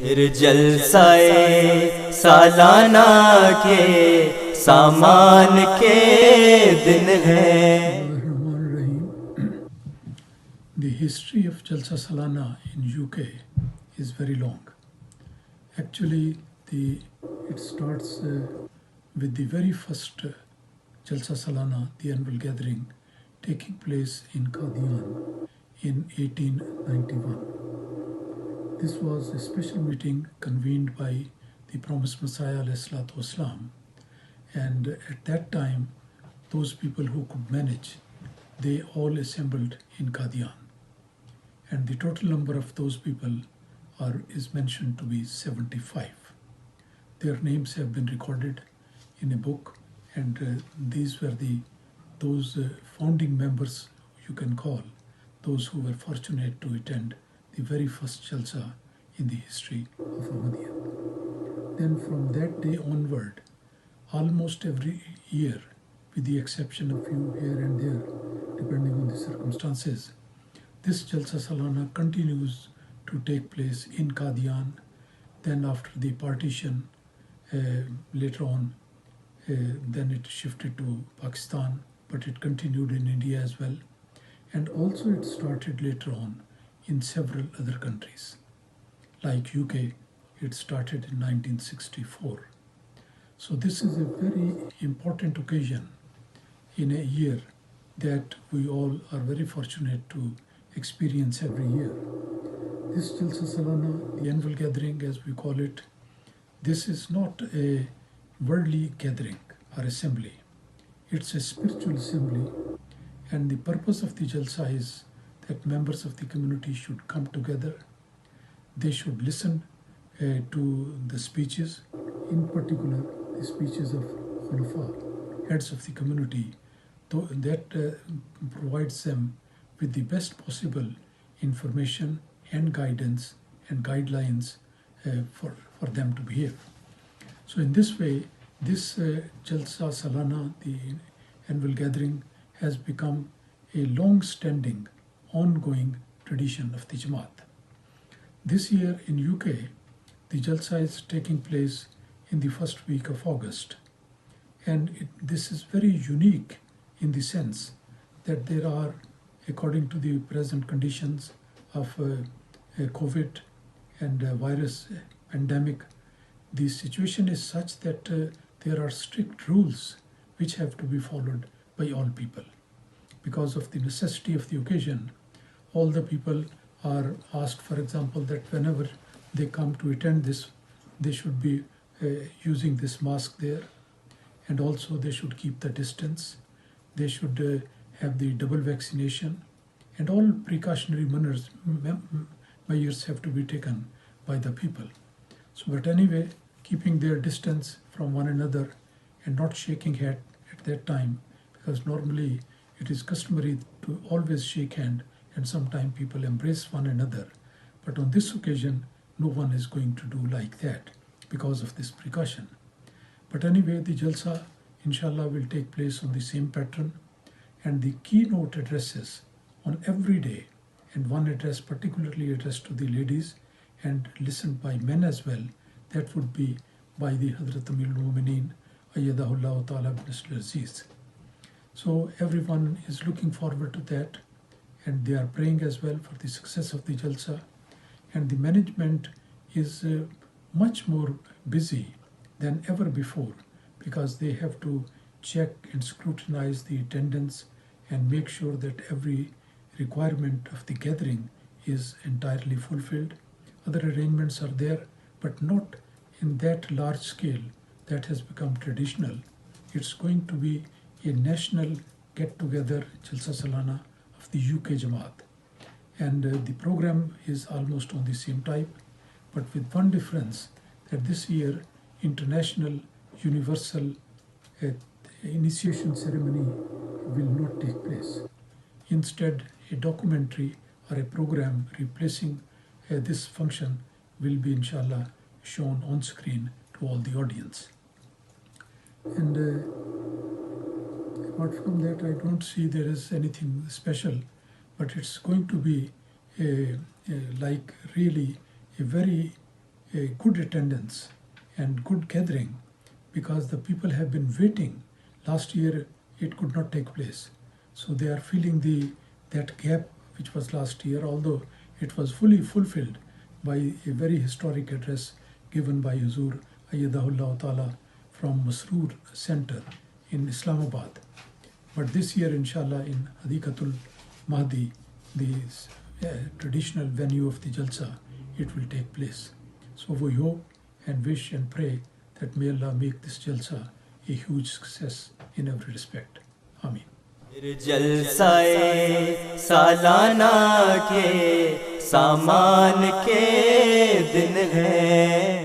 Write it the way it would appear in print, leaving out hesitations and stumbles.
फिर जलसाए सालाना के सामान के दिन है। The history of Jalsa Salana in UK is very long. Actually, it starts with the very first Jalsa Salana, the annual gathering, taking place in Qadian in 1891. This was a special meeting convened by the promised Messiah ﷺ, and at that time, those people who could manage, they all assembled in Qadian. And the total number of those people is mentioned to be 75. Their names have been recorded in a book, and these were those founding members, you can call, those who were fortunate to attend the very first Jalsa in the history of Ahmadiyya. Then from that day onward, almost every year, with the exception of few here and there, depending on the circumstances, this Jalsa Salana continues to take place in Qadian. Then after the partition, later on, then it shifted to Pakistan, but it continued in India as well. And also it started later on in several other countries. Like UK, it started in 1964. So this is a very important occasion in a year that we all are very fortunate to experience every year. This Jalsa Salana, the annual gathering as we call it, this is not a worldly gathering or assembly. It's a spiritual assembly, and the purpose of the Jalsa is that members of the community should come together. They should listen to the speeches, in particular the speeches of Khulafa, heads of the community, that provides them with the best possible information and guidance and guidelines for them to behave. So in this way, this Jalsa Salana, the annual gathering, has become a long-standing, ongoing tradition of the Jamaat. This year in UK, the Jalsa is taking place in the first week of August. And this is very unique in the sense that there are, according to the present conditions of COVID and virus pandemic, the situation is such that there are strict rules which have to be followed by all people. Because of the necessity of the occasion, all the people are asked, for example, that whenever they come to attend this, they should be using this mask there, and also they should keep the distance. They should have the double vaccination, and all precautionary measures have to be taken by the people. So, but anyway, keeping their distance from one another and not shaking hand at that time, because normally it is customary to always shake hand, and sometimes people embrace one another. But on this occasion, no one is going to do like that because of this precaution. But anyway, the Jalsa, inshallah, will take place on the same pattern, and the keynote addresses on every day, and one address particularly addressed to the ladies and listened by men as well, that would be by the Hazrat Amir al-Mu'mineen Ayyadahullah Ta'ala bin Aziz. So everyone is looking forward to that, and they are praying as well for the success of the Jalsa. And the management is much more busy than ever before, because they have to check and scrutinize the attendance and make sure that every requirement of the gathering is entirely fulfilled. Other arrangements are there, but not in that large scale that has become traditional. It's going to be a national get-together Jalsa Salana of the UK Jamaat. And the program is almost on the same type, but with one difference, that this year international universal initiation ceremony will not take place. Instead, a documentary or a program replacing this function will be, inshallah, shown on screen to all the audience. And apart from that, I don't see there is anything special, but it's going to be like really a very a good attendance and good gathering, because the people have been waiting. Last year it could not take place, so they are feeling that gap which was last year, although it was fully fulfilled by a very historic address given by Huzur Ayyadahullah Ta'ala from Masroor Center in Islamabad. But this year, inshallah, in Hadikatul Mahdi, the traditional venue of the Jalsa, it will take place. So we hope and wish and pray that may Allah make this Jalsa a huge success in every respect. Ameen. जलसाए सालाना के सामान के दिन है।